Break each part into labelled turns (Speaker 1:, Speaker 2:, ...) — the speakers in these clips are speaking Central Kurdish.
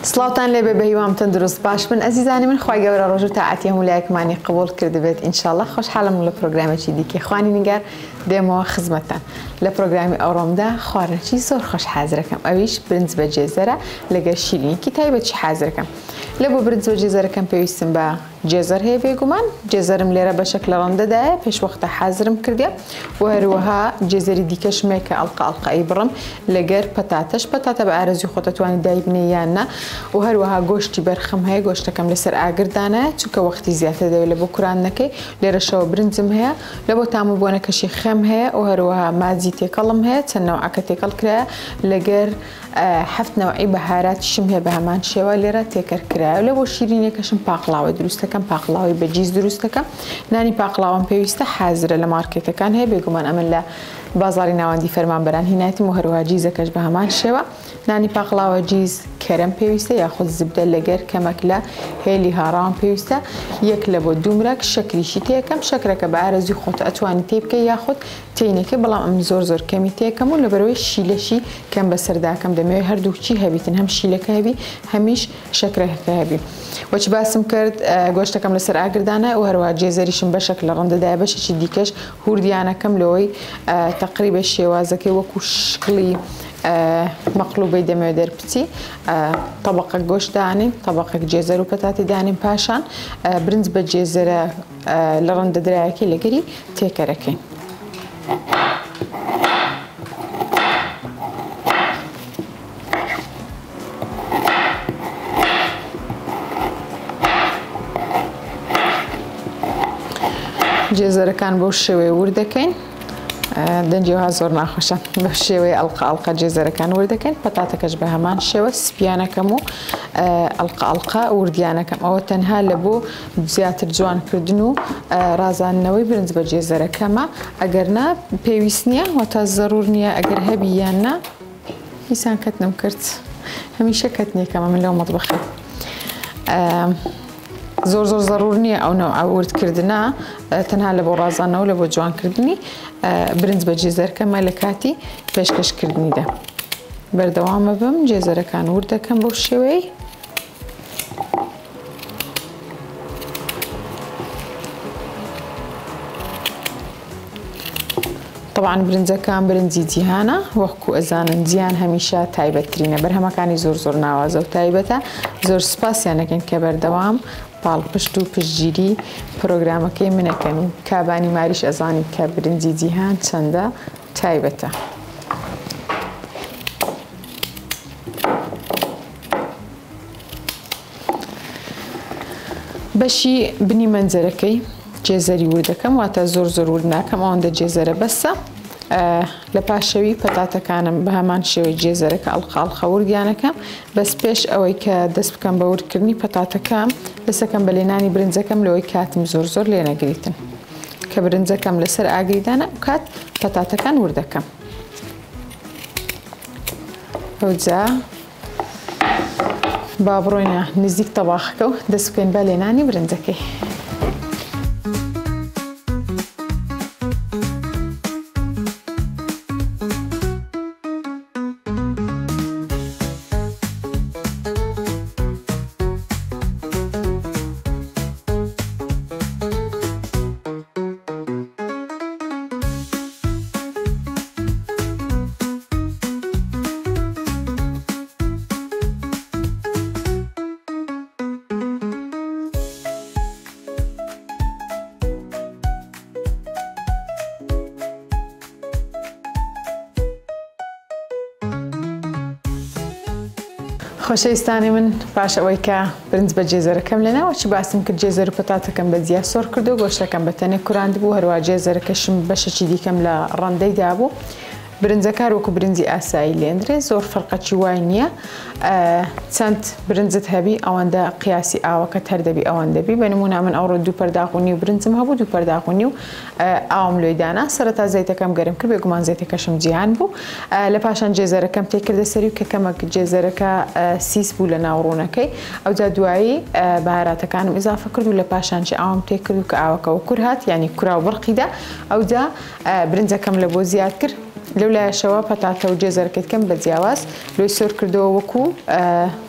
Speaker 1: سڵاوتان لێ بێ بە هیوام تەندروست باش بن ئەزیزانی من خی گەورە ڕۆژ و تاعەتی هەموو لایەکمانی قبول کردبێت ئینشاءڵڵا خۆشحاڵم لە پرۆگرامێکی دیکە خوانی نیگار دێمەوە خزمەتان لە پرۆگرامی ئەوڕۆمدا خواردنێکی زۆر خۆش حازرەکەم ئەویش برنج بە جێزەرە لەگەر شیرینیکی تایبەتی حازرەکەم لە بۆ برنج بە جێزەرەکەم پێویستم بە جێزەر هەیە بێگومان جێزەرم لێرە بەشێک لە ڕەندەدایە پێش وەختە حازرم کردێ و هەروەها جێزەری دیکەشمێکە ئەڵقەی بڕم لەگەر پەتاتەش پەتاتە بە ئارەزوی خۆت دەتوانیت دایبنێ یان نا و هەروەها گۆشتی بەرخەم هەیە گۆشتەکەم لەسەر ئاگردانایە چونکە وەختی زیاتر دەوێت لە بۆ کوراندنەکەی لێرەشەوە برنجم هەیە لە بۆ تاموبوونەکەشی خێم هەیە و هەروەها ماجی تێکەڵم هەیە چەند نەوعەکە تێکەڵ کرایە لەگەر 7 نەوعی بەهاراتی هەیە بە هەمان شێوە لێرە تێکەرکرایە لە بۆ شیرینێکەشم پاقڵاوە دروستەکەم پاقڵاوی بەجیز دروستەکەم نانی پاقڵاوم پێویستە حازرە لە مارکێتەکان هەیە بێگومان ئەمن لە بازاری ناوەندی فەرمانبەران هینایەتیم و هەروەها جیزەکەش بە هەمان شێوە نانی پاقڵاوە جیز کەرەم پێویستە یاخود زبدە لەگەر کەمەک لە هێلی هاڕاوم پێویستە یەک لە بۆ دومرەک شەکریشی تێکەم شەکرەکە بە ئارەزوی خۆت ئەتوانی تێ بکەی یاخود تێینەکە بەڵام ئەم زۆر کەمی تێکەم و لەبەرەوەی شیلەشی کەم بەسەرداکەم دەمەوێت هەردووچی هەبیتن هەم شیلەکە هەبی هەمیش شەکرەکە هەبی وەچی باسم کرد گۆشتەکەم لەسەر ئاگردانە و هەروەها جێزەریشم بەشێک لە ڕەندەدایە بەشێکی دیکەش هوردیانەکەم لەوەی تقریبا شێوازەکەی وەکو شکڵی مەقلوبەی دەمەوێت دەرپچی طبقە گۆشت دانین طبقەک جێزەر و پەتاتی دانین پاشان برنج بە جێزەرە لە ڕەندەدرایەکی لەگەری تێکەرەکەین جێزەرەکان بەو شێوەیە وردەکەین دەنجیەوە زۆر ناخۆشە بە شێوەیە ئەڵقە جێزەرەکان وردەکەین پەتاتەکەش بە هەمان شێوە سپیانەکەم و ئەڵقە وردیانەکەم ئەوە تەنها لە بۆ زیاتر جوانکردن و ڕازاندنەوەی برنج بە جێزەرەکەمە ئەگەرنا پێویست نییە و تا زەرور نییە ئەگەر هەبی یان نا هیچان کەتنم کرد هەمیشە کەتنیەکەمە من لەو مەطبەخە زۆر زەرور نییە ئەو نەوع وردکردنە تەنها لە بۆ ڕازانەوە لە بۆ جوانکردنی برنج بە جێزەرەکەمە لە کاتی پێشکەشکردنیدا بەردەوامە بم جێزەرەکان وردەکەم بەو شێوەی طبعاً برنجەکان برنجی جیهانە وەکو ئەزانن جیهان هەمیشە تایبەتترینە بەرهەمەکانی زۆر ناوازە و تایبەتە زۆر سوپاسیانەکەن کە بەردەوام پاڵپشت و پشتگیری پرۆگرامەکەی منەکەن و کابانی ماریش ئەزانی کە برنجی جیهان چەندە تایبەتە بەشی بنی مەنجەرەکەی جێزەری وردەکەم واتە زۆر ورد ناکەم ئەوەندە جێزەرە بەسە لە پاشەوی پەتاتەکانم بە هەمان شێوەی جێزەرەکە ئەڵقە وردیانەکەم بەس پێش ئەوەی کە دەست بکەم بە وردکردنی پەتاتەکەم دەسەکەم بە لێنانی برنجەکەم لەوەی کاتم زۆر لێ نەگریتن کە برنجەکەم لەسەر ئاگریدانە کات پەتاتەکان وردەکەم ئەوجا با بڕۆینە نزیک تەباخەکە و دەست بکەین بە لێنانی برنجەکەی خۆشەویستانی من پاش ئەوەی کە برنج بە جێزەرەکەم لێناوە چی باسم کرد جێزەر و پەتاتەکەم بە جیا سۆر کرد و گۆشتەکەم بە تەنێ کوراند بوو هەروە جێزەرەکەشم بەشێکی دیکەم لە ڕەندەیدا بوو برنجەکار وەکو برنجی ئاسایی لێندرێ زۆر فەرقەکی وای نییە چەند برنجت هەبی ئەوەندە قیاسی ئاوەکەت هەردەبی ئەوەندەبی بە نمونە من ئەوڕۆ 2 پەرداخونی و برنجم هەبوو 2 پەرداخونی و ئاوم لۆیدانا سەرەتا زەیتەکەم گەرم کرد بێگومان زەیتەکەشم جیهان بوو لە پاشان جێزەرەکەم تێکردە سەری و کە کەمەک جێزەرەکە سیس بوو لە ناوڕوونەکەی ئەوجا دوایی بەهاراتەکانم ئیزافە کرد و لە پاشانشی ئاوم تێ کرد و کە ئاوەکەەوە کور هات یعنی کورا و بڕقیدا ئەوجا برنجەکەم لە بۆ زیاد کرد لولا شوا بطاطا وجزر كم بزياواز لو يصير كردو وكو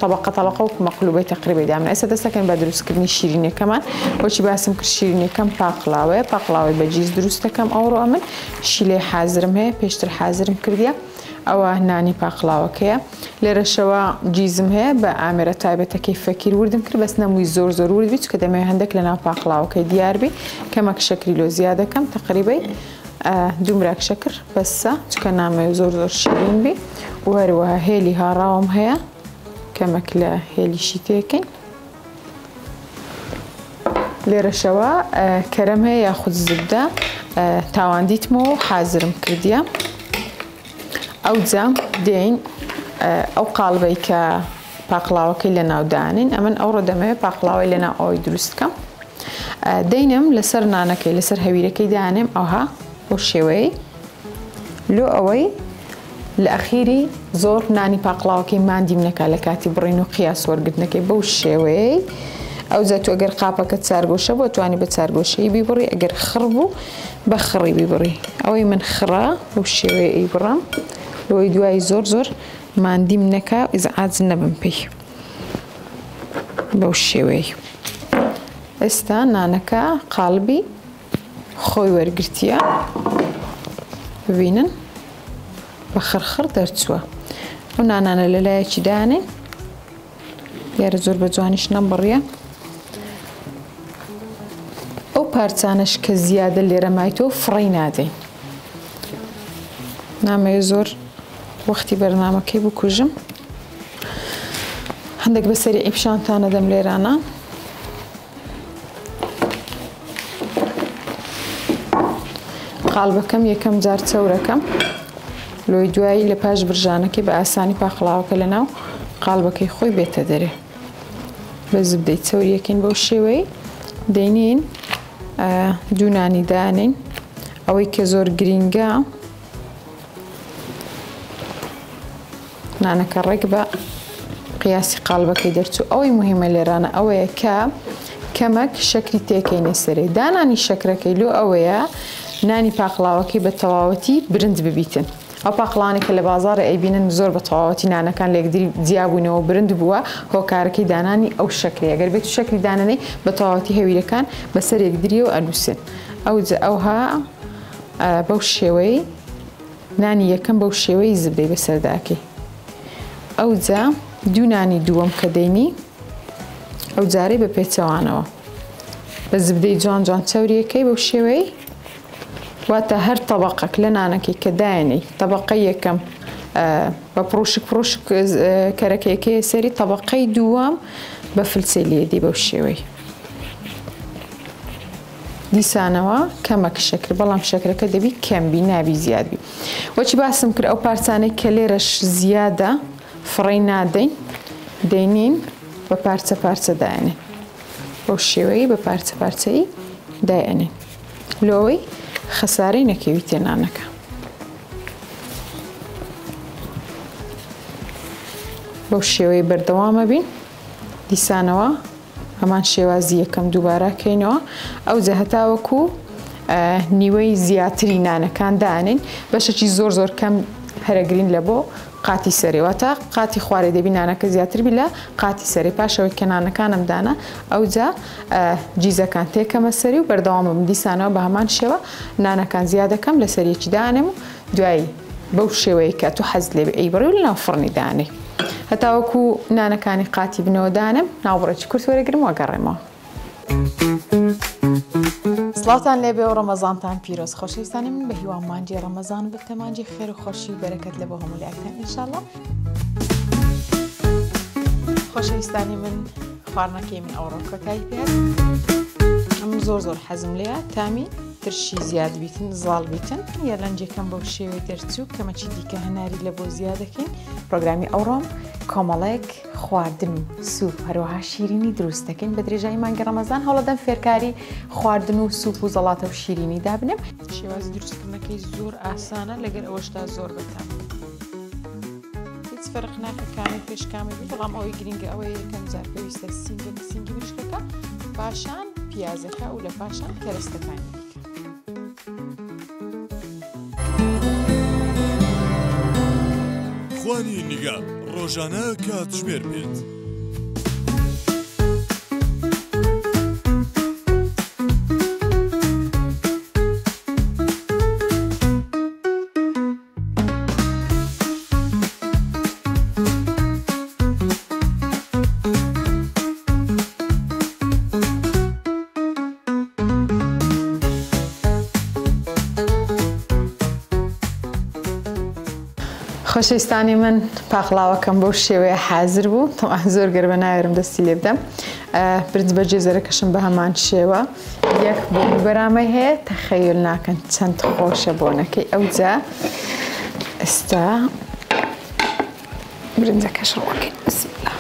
Speaker 1: طبقة ومقلوبة تقريبا دائما أسا دستكن بدرس كرني شيريني كمان وشي باسم كر شيريني كم باقلاوي بجيز دروست كم أورو أمن شيلي حازرم هي بيشتر حازرم كرديا أو هناني باقلاوة كيا ليرة شوا جيزم هي بأميرة تايبة كيف فكر وردم كر بس نموي زور ورد بيتو كده ما عندك لنا باقلاوة كي ديار بي كما كشكل لو زيادة كم تقريبا دومراك شكر بس تكنا ما زور شيرين بي وهروها هيلي هاراهم هيا كما كلا هيلي شيتيكن ليرة شوا كرم هي ياخد الزبدة تاوان ديتمو حازرم كرديا أو زام دين أو قالبي كباقلاوة كلنا ودانين أمن أورد ما باقلاوة لنا أو يدرست كم دينم لسر نانكي لسر هويركي دانم أوها وشوي لو أوي الأخيري زور ناني باقلاوة كي ما عندي منك على كاتي برينو قياس ورقتنكي بوشوي أو زاتو أجر قابة كتسارقو شبو تواني بتسارقو شي بيبري أجر خربو بخري بيبري أوي من خرا وشوي يبرم لو يدواي زور ما عندي منك إذا عازلنا بنبي بوشوي استانانكا قلبي خوي ورقرتيا ببينن بخرخر درتسوا ونانا للايش داني يا رزور بجوانيش نمبريا او بارتانش كزيادة اللي رمايتو فرينادي نعم يزور وقتي برنامج كيبو كوجم عندك بسريع بشانتانا دم ليرانا قالبكم يكم زار تصوركم لو يدواي لباش برجانكي بأساني باقلاوك لناو قالبك يخوي بيت دري بس بديت تسوري يكين بوشيوي دينين دوناني دانين أو كزور جرينجا نانا كالرقبة قياسي قالبك يدرتو أوي مهمة لرانا أوي كمك شكلي تيكيني سري داناني شكركي لو أويا ناني باقلاوكي بالتواوتي برند ببيتن أو باقلاني كلا بازار أي بينن زور بتواوتي نانا كان ليقدر ديابوني وبرند بوا هو كاركي داناني أو شكلي أجر بيتو شكلي داناني بتواوتي هوي كان بس يقدريو ألوسن أوها بوشيوي ناني يكم بوشيوي زبدي بسرداكي أو ذا دوناني دوم كديني أو زاري ببيتوانوا بس بدي جان توري كي بوشيوي واتا هر طبقك لنانكي كداني طبقية كم ببروشك كركيكي سري طبقي دوام بفلسيلي دي بوشيوي دي سانوا كمك شكل بلام شكل كدبي كم بي نابي زياد بي وشي باسم كر أو بارتاني كليرش زيادة فرينادين دينين ببارتة داينين بوشيوي ببارتة داينين لوي خساري نكيويتين عنك بوشيوي بردوامة بين دي سانوا همان شوازية كم دوبارة كينوا أو زهتاوكو نيوي زياتري نانا كان دانين باش چي زور كم هرقرين لبو قاتي سري واتا قاتي خواري دي بينانا كزياتر بلا قاتي سري باشا وكنانا كانم دانا أو زا جيزا كان تيكا مسري وبردوامة من دي سانوا بهمان شوا نانا كان زيادة كم لسري چي دانمو دواي بوشيوي كاتو حزلي بأي بري ولا فرني داني هتاوكو نانا كاني قاتي بنو دانم ناوبرج كرت ورقرم وقرمو سلاتان لبه و رمضانتان پیروز خوشیستانی من به هیوان مانجی رمضان به تمانجی خیر و خوشی برکت لبه هم لیکتن انشالله خوشیستانی من خوارنکی من اوروکا کایپیت ام زور حزم لیا تامی ترشي زياد بيتن زال بيتن يلا نجي كم بوشي ودرتو كما تشدي كهناري لبو زيادة كين برنامج أورام كاملك خواردن سوپ هروها شیرینی درست کن بدرجه مانگ رمضان حالا دم فرکاری خواردن و سوپ و زلات و شیرینی دابنم شواز درست کنه که زور آسانه لگر اوشتا زور بتام هیچ فرق نکنه پیش کامی بلام اوی گرینگ اوی کم زار بیست سینگی برشکه باشان پیازه که ولی باشان کرست کانی
Speaker 2: ئەوانی نیگار ڕۆژانە کاتژمێر بێت.
Speaker 1: خۆشەویستانی من پاقلاوەکەم بەو شێوەیە حازر بوو تەواو زۆر گەرمە ناوێرم دەستی لێ بدەم برنج بە جێزەرەکەشم بە هەمان شێوە یەک بۆ بەرامەی هەیە تەخەیل ناکەن چەند خۆشە بۆنەکەی ئەوجا ئێستا برنجەکەش ڕۆکەین بسم الله.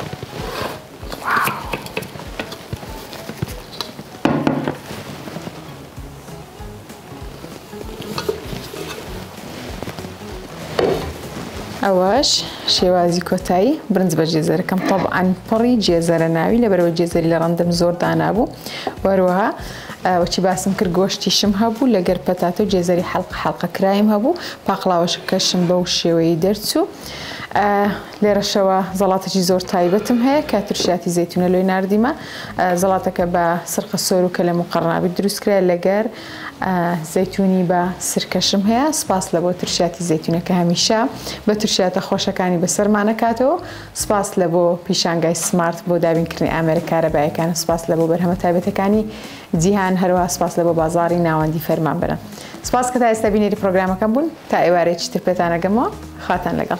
Speaker 1: ئەوەش شێوازی کۆتایی برنج بە جێزەرەکەم طبعاً پڕی جێزەرە ناوی لەبەرەوە جێزەری لە ڕەندەم زۆر دانابوو وەروەها وەچی باسم کرد گۆشتیشم هەبوو لەگەر پەتاتە و جێزەری حەڵقە کرایم هەبوو پاقلاوەشەکەشم بەو شێوەیە دەرچوو لێرەشەوە زەڵاتێکی زۆر تایبەتم هەیە کە ترشیاتی زەیتونە لۆی ناردیمە زەڵاتەکە بە سرقە سۆر و کەلەم و قەڕنابی دروستکرا لەگەر زەیتونی بە سرکەشم هەیە سپاس لە بۆ ترشیاتی زەیتونەکە هەمیشە بە ترشیاتە خۆشەکانی بەسەرمانەکاتەوە سپاس لە بۆ پیشانگای سمارت بۆ دابینکردنی ئامێرە کارەبایەکان سپاس لە بۆ بەرهەمە تایبەتەکانی جیهان هەروە سپاس لە بۆ بازاڕی ناوەندی فەرمان بەرن سپاس کە تا ئێستا بینێری پرۆگرامەکەم بوون تا ئێوارێکی تر پێتانەگەمەوە خاتان لەگەڵ